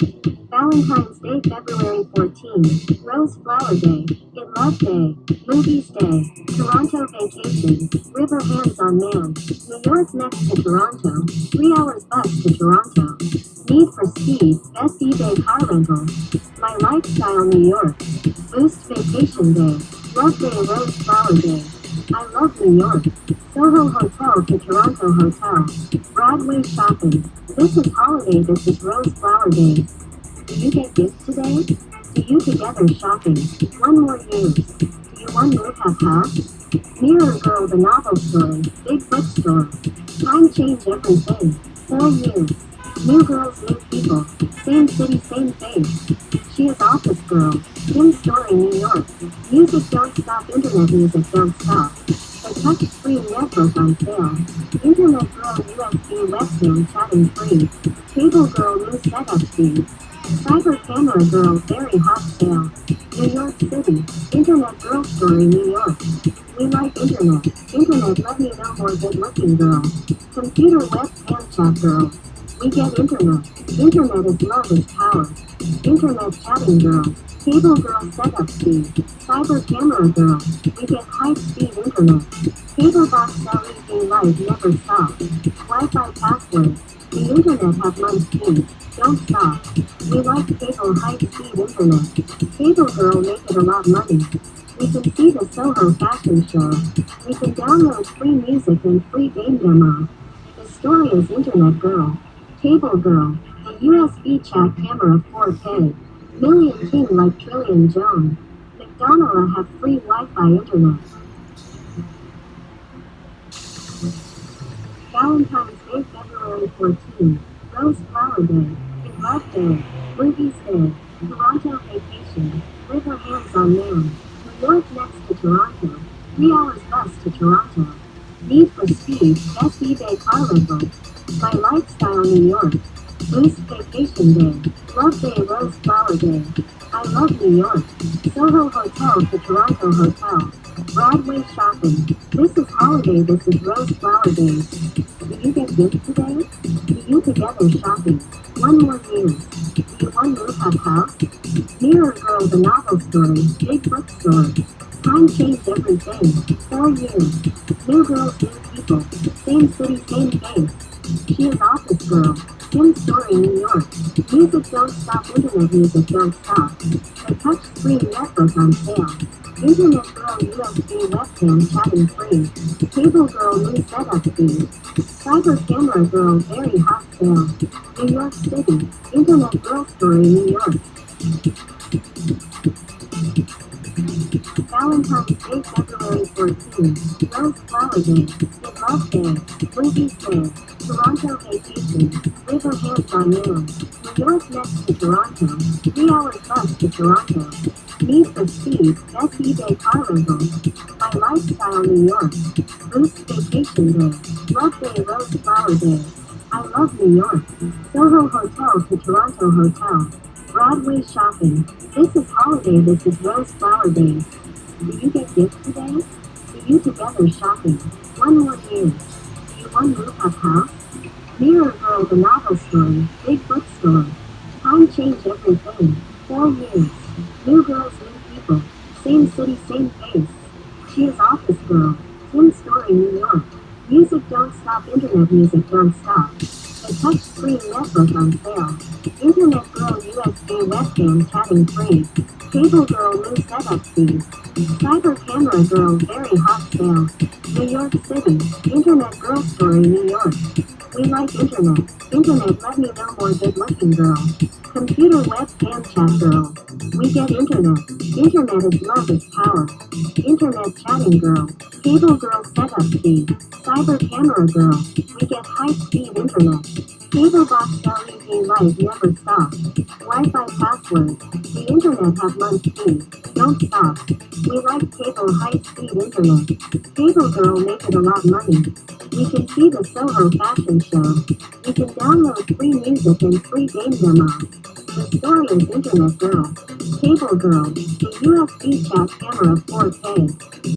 Valentine's Day, February 14. Rose Flower Day. In Love Day. Movies Day. Toronto Vacation. River Hands on Man. New York next to Toronto. 3 hours bus to Toronto. Need for Speed. Best eBay car rental. My Lifestyle, New York. Boost Vacation Day. Love Day, Rose Flower Day. I love New York. Soho Hotel to Toronto Hotel. Broadway shopping. This is holiday, this is Rose Flower Day. Do you get gifts today? Do you together shopping? One more use. Do you one move have house? Mirror Girl, the novel story. Big bookstore. Time change everything. 4 years. New girls, new people. Same city, same face. She is office girl. Tim Story, New York. Music don't stop, internet music don't stop. The touchscreen netbook on sale. Internet Girl USB webcam chatting free. Cable Girl new setup speed. Cyber Camera Girl very hot sale. New York City. Internet Girl Story, New York. We like internet. Internet let me know more good looking girl. Computer webcam chat girl. We get internet. Internet is love is power. Internet chatting girl. Cable girl setup speed. Cyber camera girl. We get high speed internet. Cable box LED light never stop. Wi-Fi password. The internet have low speed. Don't stop. We like cable high speed internet. Cable girl make it a lot money. We can see the Soho fashion show. We can download free music and free game demo. The story is internet girl. Cable girl. The USB chat camera 4K. Million king like Trillion Jone. McDonald's have free Wi-Fi internet. Valentine's Day, February 14. Rose Flower Day. In Love Day. Movies Day. Toronto Vacation. River Hands on Man. New York next to Toronto. 3 hours bus to Toronto. Need for Speed. Best eBay car rental. My Lifestyle, New York. Boost Vacation Day. Love Day, Rose Flower Day. I love New York. Soho Hotel to Toronto Hotel. Broadway shopping. This is holiday, this is Rose Flower Day. Do you get gifts today? Do you together shopping? One more use. Do you one move have house? Mirror Girl, the novel story. Big bookstore. Time changed everything. 4 years. New girls, new people. Same city, same face. She is office girl. Tim Story, New York. Music don't stop, internet music don't stop. The touchscreen netbook on sale. Internet Girl USB webcam chatting free. Cable Girl new setup speed. Cyber Camera Girl very hot sale. New York City. Internet Girl Story, New York. Valentine's Day, February 14. Rose Flower Day. In Love Day. Movies Day. Toronto Vacation. River Hands on Man. New York next to Toronto. 3 hours bus to Toronto. Need for Speed. Best eBay car rental. My Lifestyle, New York. Boost Vacation Day. Love Day, Rose Flower Day. I love New York. Soho Hotel to Toronto Hotel. Broadway shopping. This is holiday, this is Rose Flower Day. Do you get gifts today? Do you together shopping? One more use. Do you one move have house? Mirror Girl, the novel story. Big bookstore. Time change everything. 4 years. New girls, new people. Same city, same face. She is office girl. Tim Story, New York. Music don't stop, internet music don't stop. The touchscreen netbook on sale. Internet Girl USB webcam chatting free. Cable Girl new setup speed. Cyber Camera Girl very hot sale. New York City. Internet Girl Story, New York. We like internet. Internet let me know more good looking girl. Computer webcam chat girl. We get internet. Internet is love is power. Internet chatting girl. Cable girl setup speed. Cyber camera girl. We get high speed internet. Cable box LED light never stop. Wi-Fi password. The internet have low speed. Don't stop. We like cable high speed internet. Cable girl make it a lot money. We can see the Soho fashion show. We can download free music and free game demo. The story is internet girl. Cable girl. The USB chat camera 4K.